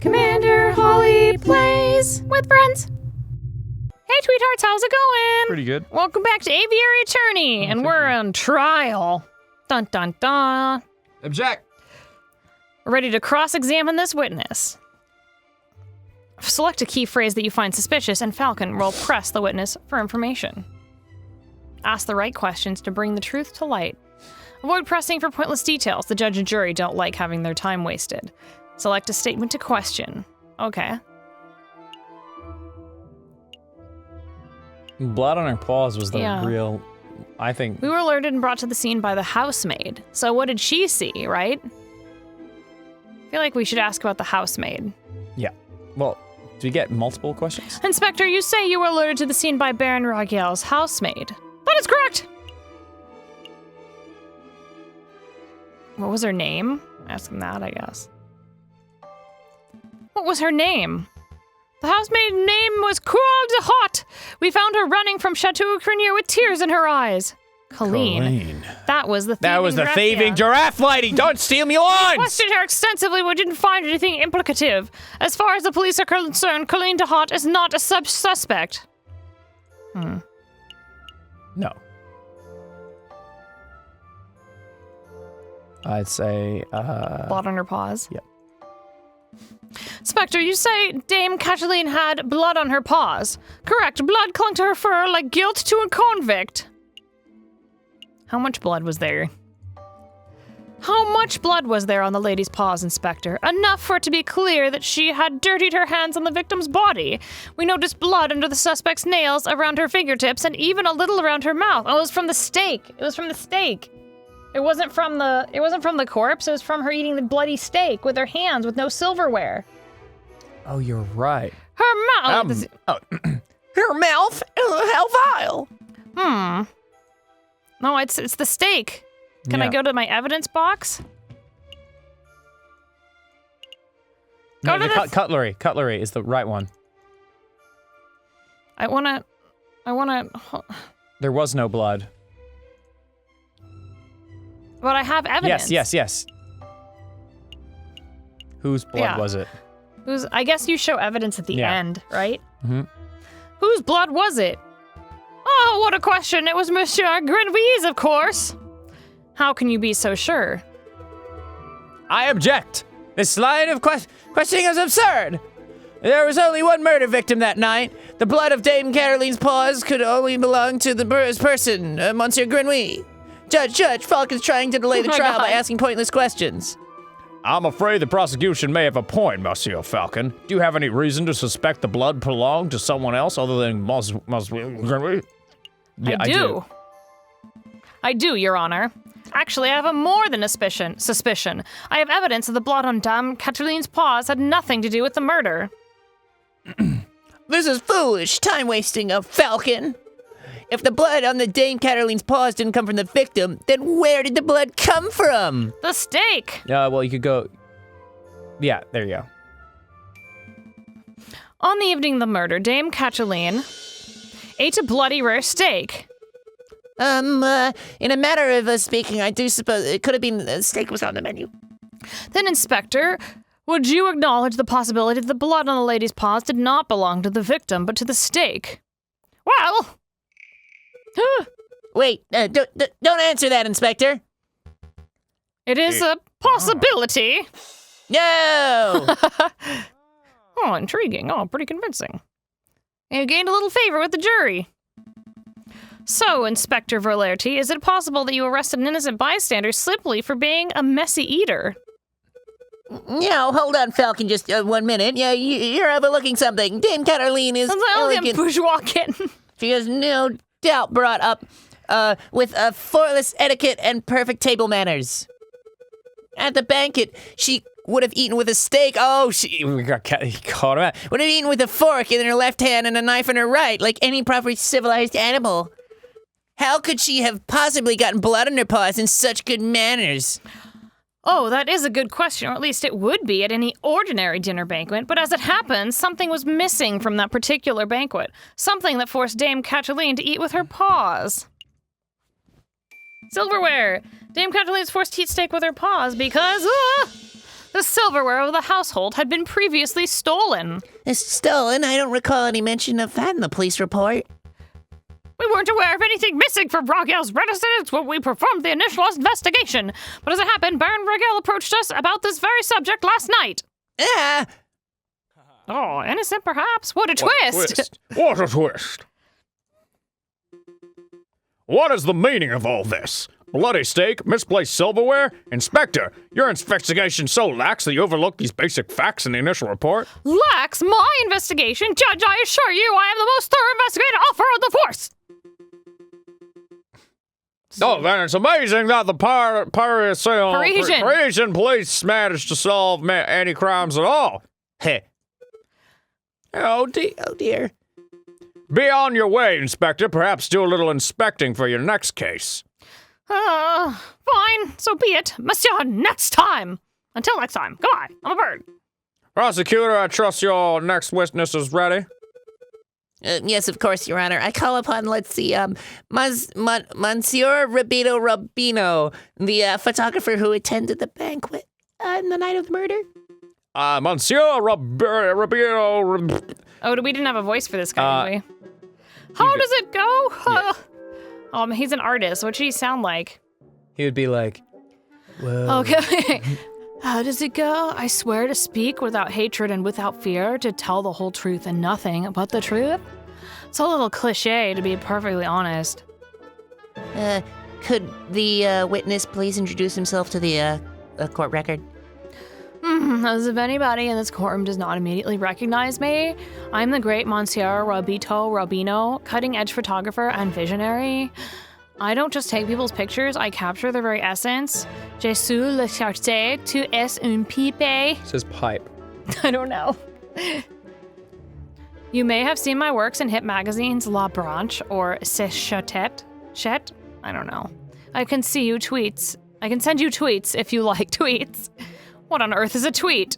Commander Holly plays with friends. Hey, Tweethearts, how's it going? Pretty good. Welcome back to Aviary Attorney, and we're on trial. Dun dun dun. Object. We're ready to cross-examine this witness. Select a key phrase that you find suspicious, and Falcon will press the witness for information. Ask the right questions to bring the truth to light. Avoid pressing for pointless details. The judge and jury don't like having their time wasted. Select a statement to question. Okay. Blood on her paws was the real, I think. We were alerted and brought to the scene by the housemaid. So what did she see, right? I feel like we should ask about the housemaid. Yeah. Well, do we get multiple questions? Inspector, you say you were alerted to the scene by Baron Ragiel's housemaid. That is correct! What was her name? Ask him that, I guess. What was her name? The housemaid's name was Courage de Hot. We found her running from Chateau Crenier with tears in her eyes. Colleen. That was the thieving giraffe lady. Don't steal me lines! We questioned her extensively, but didn't find anything implicative. As far as the police are concerned, Colleen de Hot is not a suspect. No. I'd say, Blood on her paws? Yep. Inspector, you say Dame Cataline had blood on her paws. Correct. Blood clung to her fur like guilt to a convict. How much blood was there? How much blood was there on the lady's paws, Inspector? Enough for it to be clear that she had dirtied her hands on the victim's body. We noticed blood under the suspect's nails, around her fingertips, and even a little around her mouth. Oh, it was from the steak. It was from the steak. It wasn't from the corpse. It was from her eating the bloody steak with her hands with no silverware. Oh, you're right. Her mouth. Her mouth? How vile. No, it's the steak. Can I go to my evidence box? Go to the cutlery. Cutlery is the right one. I wanna. There was no blood. But I have evidence. Yes. Whose blood was it? I guess you show evidence at the end, right? Mm-hmm. Whose blood was it? Oh, what a question. It was Monsieur Grenouille's, of course. How can you be so sure? I object. This line of questioning is absurd. There was only one murder victim that night. The blood of Dame Caroline's paws could only belong to the person, Monsieur Grenouille. Judge, Falcon's trying to delay the trial by asking pointless questions. I'm afraid the prosecution may have a point, Monsieur Falcon. Do you have any reason to suspect the blood belonged to someone else other than Monsieur Grenouille? Yeah, I do. I do, Your Honor. Actually, I have more than a suspicion. I have evidence that the blood on Dame Cataline's paws had nothing to do with the murder. This is foolish, time-wasting of Falcon. If the blood on the Dame Cataline's paws didn't come from the victim, then where did the blood come from? The steak! Well, you could go... Yeah, there you go. On the evening of the murder, Dame Cataline ate a bloody rare steak. In a matter of speaking, I do suppose it could have been the steak was on the menu. Then, Inspector, would you acknowledge the possibility that the blood on the lady's paws did not belong to the victim, but to the steak? Well... Wait, don't answer that, Inspector. It is a possibility. No! Oh, intriguing. Oh, pretty convincing. You gained a little favor with the jury. So, Inspector Verlerty, is it possible that you arrested an innocent bystander simply for being a messy eater? No, hold on, Falcon, just 1 minute. Yeah, you're overlooking something. Dame Cataline is elegant. Bourgeois kitten. She is no doubt brought up with a flawless etiquette and perfect table manners. At the banquet, she would have eaten with a steak. We got caught him out. Would have eaten with a fork in her left hand and a knife in her right, like any proper civilized animal. How could she have possibly gotten blood on her paws in such good manners? Oh, that is a good question, or at least it would be at any ordinary dinner banquet, but as it happens, something was missing from that particular banquet. Something that forced Dame Cataline to eat with her paws. Silverware! Dame Cataline is forced to eat steak with her paws because, The silverware of the household had been previously stolen. It's stolen. I don't recall any mention of that in the police report. We weren't aware of anything missing from Rogel's residence when we performed the initial investigation. But as it happened, Baron Rogel approached us about this very subject last night. Ah! Oh, innocent perhaps? What a twist! What a twist! What is the meaning of all this? Bloody steak, misplaced silverware? Inspector, your investigation's so lax that you overlooked these basic facts in the initial report? Lax my investigation? Judge, I assure you I am the most thorough investigator offer on the force! Oh, then it's amazing that the Parisian police managed to solve any crimes at all. Heh. Oh dear. Be on your way, Inspector. Perhaps do a little inspecting for your next case. Fine, so be it. Monsieur, next time! Until next time, goodbye, I'm a bird. Prosecutor, I trust your next witness is ready. Yes, of course, Your Honor. I call upon, Monsieur Rabino, the photographer who attended the banquet on the night of the murder. Monsieur Rabino. Oh, we didn't have a voice for this guy, did we? How does it go? Yeah. He's an artist. What should he sound like? He would be like, whoa. Okay. How does it go? I swear to speak without hatred and without fear, to tell the whole truth and nothing but the truth. It's a little cliche, to be perfectly honest. Could the witness please introduce himself to the court record? As if anybody in this courtroom does not immediately recognize me, I'm the great Monsieur Rabino, cutting-edge photographer and visionary. I don't just take people's pictures, I capture their very essence. Je suis le cherche, tu es un pipe. Says pipe. I don't know. You may have seen my works in hit magazines La Branche or C'est Chatet. Chet? I don't know. I can send you tweets if you like tweets. What on earth is a tweet?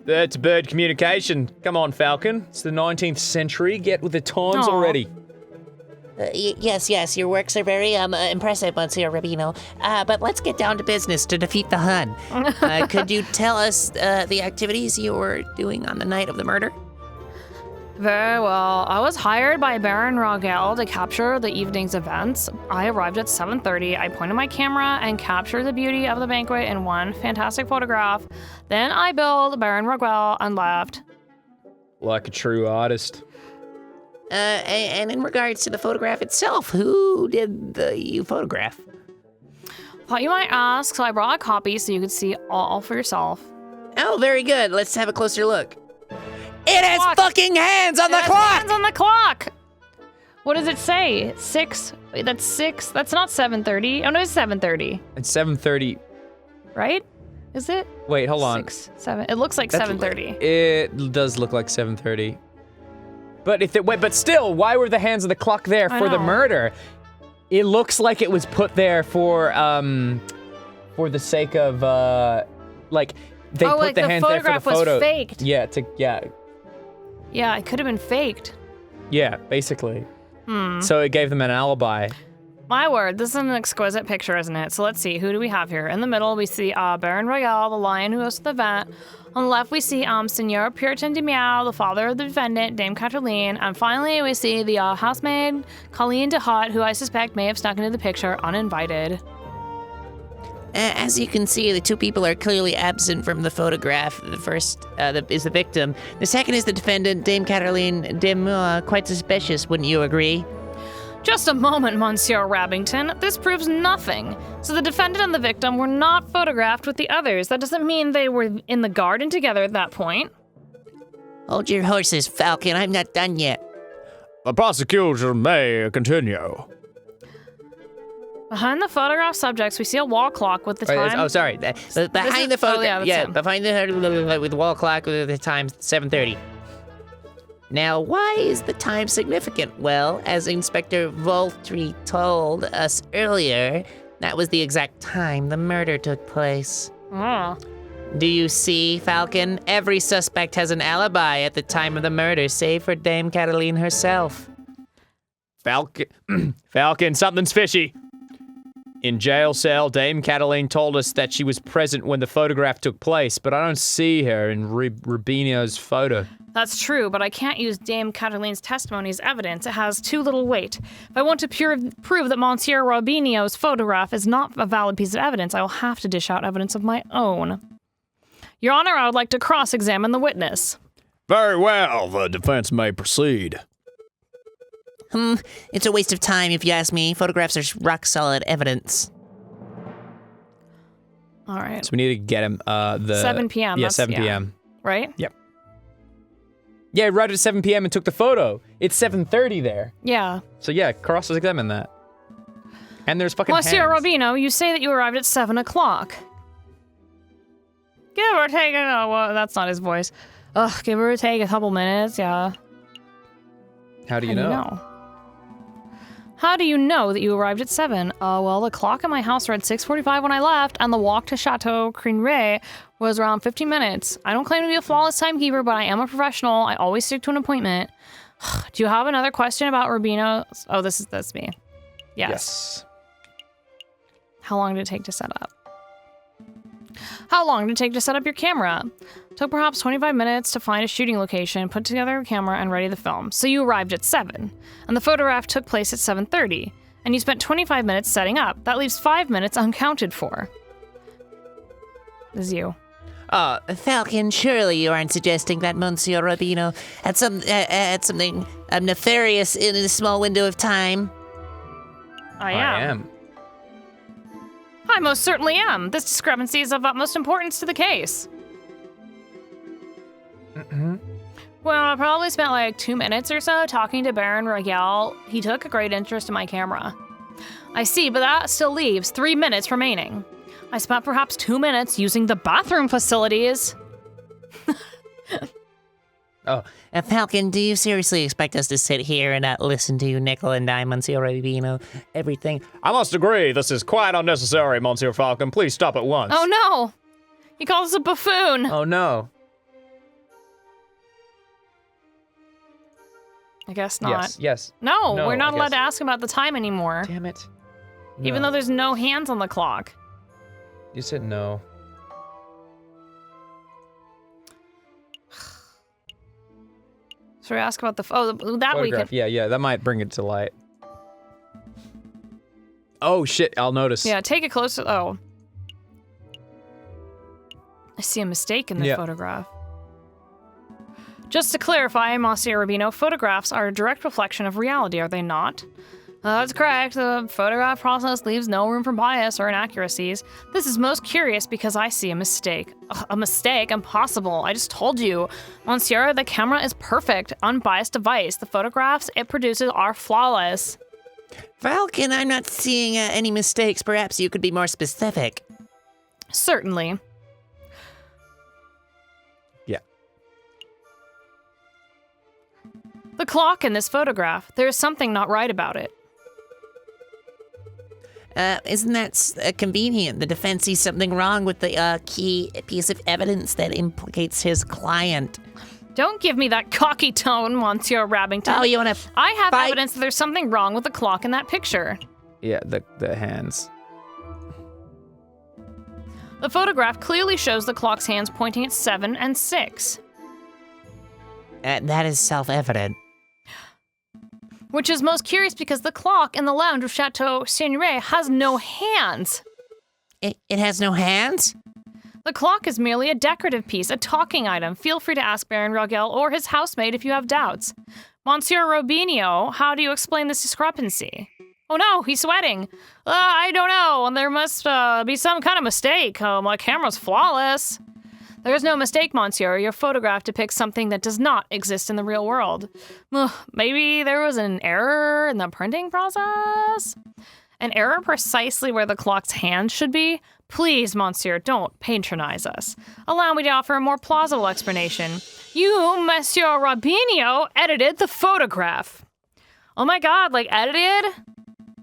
That's bird communication. Come on, Falcon. It's the 19th century. Get with the times already. Yes, your works are very impressive, Monsieur Rabino. But let's get down to business to defeat the Hun. Could you tell us the activities you were doing on the night of the murder? Very well. I was hired by Baron Rogel to capture the evening's events. I arrived at 7:30. I pointed my camera and captured the beauty of the banquet in one fantastic photograph. Then I billed Baron Rogel and left. Like a true artist. And in regards to the photograph itself, who did you photograph? Thought you might ask, so I brought a copy so you could see all for yourself. Oh, very good. Let's have a closer look. It has fucking hands on the clock! Hands on the clock! What does it say? 6? Wait, that's 6. That's not 7:30. Oh, no, it's 7:30. It's 7:30. Right? Is it? Wait, hold on. 6, 7. It looks like 7:30. It does look like 7:30. But still, why were the hands of the clock there for the murder? It looks like it was put there for the sake of they put the hands there for the photo. The photograph was faked. Yeah, it could have been faked. Yeah, basically. So it gave them an alibi. My word, this is an exquisite picture, isn't it? So let's see, who do we have here? In the middle, we see Baron Royale, the lion who hosted the event. On the left, we see Senor Puritan de Meow, the father of the defendant, Dame Cataline. And finally, we see the housemaid, Colleen de Hot, who I suspect may have snuck into the picture uninvited. As you can see, the two people are clearly absent from the photograph. The first is the victim. The second is the defendant, Dame Cataline de Meow. Quite suspicious, wouldn't you agree? Just a moment, Monsieur Rabbington. This proves nothing. So the defendant and the victim were not photographed with the others. That doesn't mean they were in the garden together at that point. Hold your horses, Falcon. I'm not done yet. The prosecution may continue. Behind the photograph subjects, we see a wall clock with the time. Behind the photograph. Behind the with wall clock with the time 7:30. Now, why is the time significant? Well, as Inspector Voltri told us earlier, that was the exact time the murder took place. Oh. Do you see, Falcon? Every suspect has an alibi at the time of the murder, save for Dame Cataline herself. Falcon, something's fishy. in jail cell. Dame Cataline told us that she was present when the photograph took place, but I don't see her in Rubino's photo. That's true, but I can't use Dame Cataline's testimony as evidence. It has too little weight. If I want to prove that Monsieur Rubino's photograph is not a valid piece of evidence, I will have to dish out evidence of my own. Your Honor, I would like to cross-examine the witness. Very well, the defense may proceed. It's a waste of time if you ask me. Photographs are rock-solid evidence. All right. So we need to get him, 7 p.m. Yeah, 7 p.m. Right? Yep. Yeah, right at 7 p.m. and took the photo. It's 7:30 there. Yeah. So yeah, cross-examine that. And there's fucking Monsieur hands. Rubino, you say that you arrived at 7 o'clock. Give or take, oh, well, that's not his voice. Ugh, give or take a couple minutes, yeah. How do you know? How do you know that you arrived at 7? Well, the clock in my house read 6:45 when I left, and the walk to Chateau Conrad was around 15 minutes. I don't claim to be a flawless timekeeper, but I am a professional. I always stick to an appointment. Do you have another question about Rubino? Oh, that's me. Yes. How long did it take to set up? How long did it take to set up your camera? Took perhaps 25 minutes to find a shooting location, put together a camera, and ready the film. So you arrived at 7, and the photograph took place at 7:30, and you spent 25 minutes setting up. That leaves 5 minutes unaccounted for. This is you. Falcon, surely you aren't suggesting that Monsieur Rubino had something nefarious in a small window of time? I am. I most certainly am. This discrepancy is of utmost importance to the case. Well, I probably spent like 2 minutes or so talking to Baron Regel. He took a great interest in my camera. I see, but that still leaves 3 minutes remaining. I spent perhaps 2 minutes using the bathroom facilities. Oh, Falcon, do you seriously expect us to sit here and listen to you nickel and dime Monsieur Rubino everything? I must agree, this is quite unnecessary, Monsieur Falcon. Please stop at once. Oh no! He calls us a buffoon. Oh no. I guess not. Yes. No, No, we're not I allowed guess. to ask about the time anymore. Damn it. Even though there's no hands on the clock. You said no. Should we ask about the that we could. Yeah, that might bring it to light. Oh shit, I'll notice. Yeah, take a closer. Oh. I see a mistake in the photograph. Just to clarify, Monsieur Rubino, photographs are a direct reflection of reality, are they not? That's correct. The photograph process leaves no room for bias or inaccuracies. This is most curious because I see a mistake. Ugh, a mistake? Impossible. I just told you. Monsieur, the camera is perfect, unbiased device. The photographs it produces are flawless. Falcon, I'm not seeing any mistakes. Perhaps you could be more specific. Certainly. Yeah. The clock in this photograph, there is something not right about it. Isn't that convenient? The defense sees something wrong with the key piece of evidence that implicates his client. Don't give me that cocky tone, Monsieur Rabington. Oh, you want to I have evidence that there's something wrong with the clock in that picture. Yeah, the hands. The photograph clearly shows the clock's hands pointing at 7 and 6. That is self-evident. Which is most curious because the clock in the lounge of Chateau Seigneurie has no hands. It has no hands? The clock is merely a decorative piece, a talking item. Feel free to ask Baron Rogel or his housemaid if you have doubts. Monsieur Rubino, how do you explain this discrepancy? Oh no, he's sweating. I don't know. There must be some kind of mistake. My camera's flawless. There is no mistake, Monsieur. Your photograph depicts something that does not exist in the real world. Maybe there was an error in the printing process? An error precisely where the clock's hands should be? Please, Monsieur, don't patronize us. Allow me to offer a more plausible explanation. You, Monsieur Rubino, edited the photograph. Oh my god, like edited?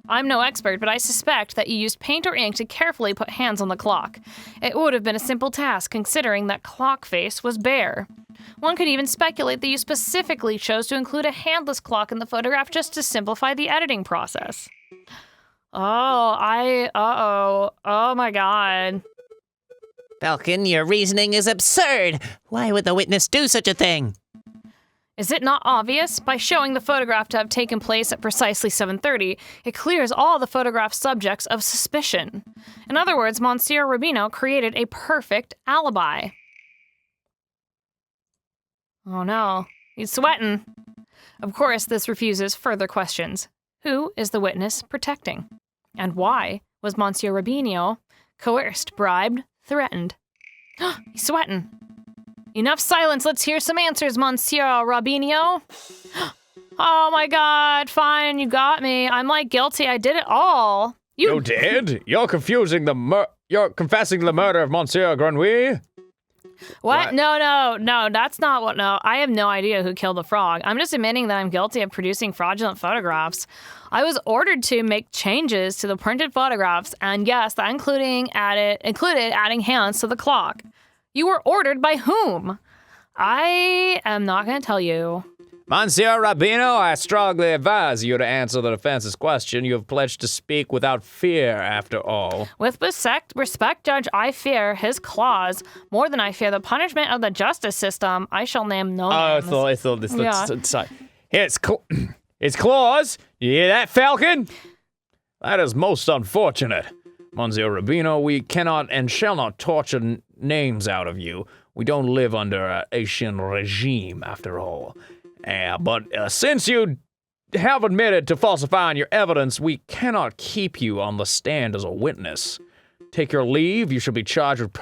I'm no expert, but I suspect that you used paint or ink to carefully put hands on the clock. It would have been a simple task, considering that clock face was bare. One could even speculate that you specifically chose to include a handless clock in the photograph just to simplify the editing process. Oh my god. Falcon, your reasoning is absurd. Why would the witness do such a thing? Is it not obvious? By showing the photograph to have taken place at precisely 7:30, it clears all the photograph subjects of suspicion. In other words, Monsieur Rubino created a perfect alibi. Oh no, he's sweating. Of course, this refuses further questions. Who is the witness protecting? And why was Monsieur Rubino coerced, bribed, threatened? He's sweating. Enough silence. Let's hear some answers, Monsieur Rubino. Oh my god, fine, you got me. I'm like guilty. I did it all. You did? You're confusing you're confessing the murder of Monsieur Grenouille? What? No, that's not what, no. I have no idea who killed the frog. I'm just admitting that I'm guilty of producing fraudulent photographs. I was ordered to make changes to the printed photographs, and yes, that included adding hands to the clock. You were ordered by whom? I am not going to tell you. Monsieur Rubino, I strongly advise you to answer the defense's question. You have pledged to speak without fear, after all. With respect, Judge, I fear his claws more than I fear the punishment of the justice system. I shall name no names. I thought this looks... Sorry. It's claws. You hear that, Falcon? That is most unfortunate. Monsieur Rubino, we cannot and shall not torture names out of you. We don't live under a Asian regime, after all. But since you have admitted to falsifying your evidence, we cannot keep you on the stand as a witness. Take your leave. You shall be charged with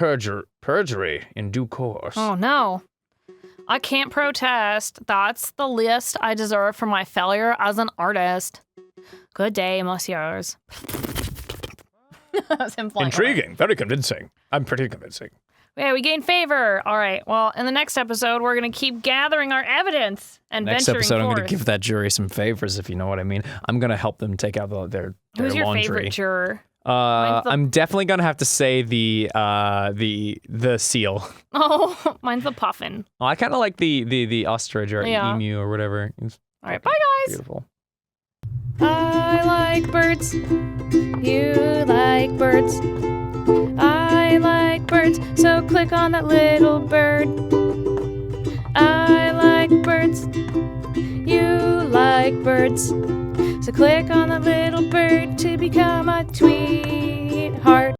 perjury in due course. Oh, no. I can't protest. That's the least I deserve for my failure as an artist. Good day, monsieurs. Intriguing. Very convincing. I'm pretty convincing. Yeah, we gained favor. All right. Well, in the next episode, we're going to keep gathering our evidence and next venturing episode, forth. I'm going to give that jury some favors, if you know what I mean. I'm going to help them take out their Who's your laundry. favorite juror? I'm definitely going to have to say the seal. Oh, mine's the puffin. Oh, I kind of like the ostrich or emu or whatever. All right, bye guys. Beautiful. I like birds. You like birds. I like birds, so click on that little bird. I like birds. You like birds, so click on that little bird to become a tweet heart.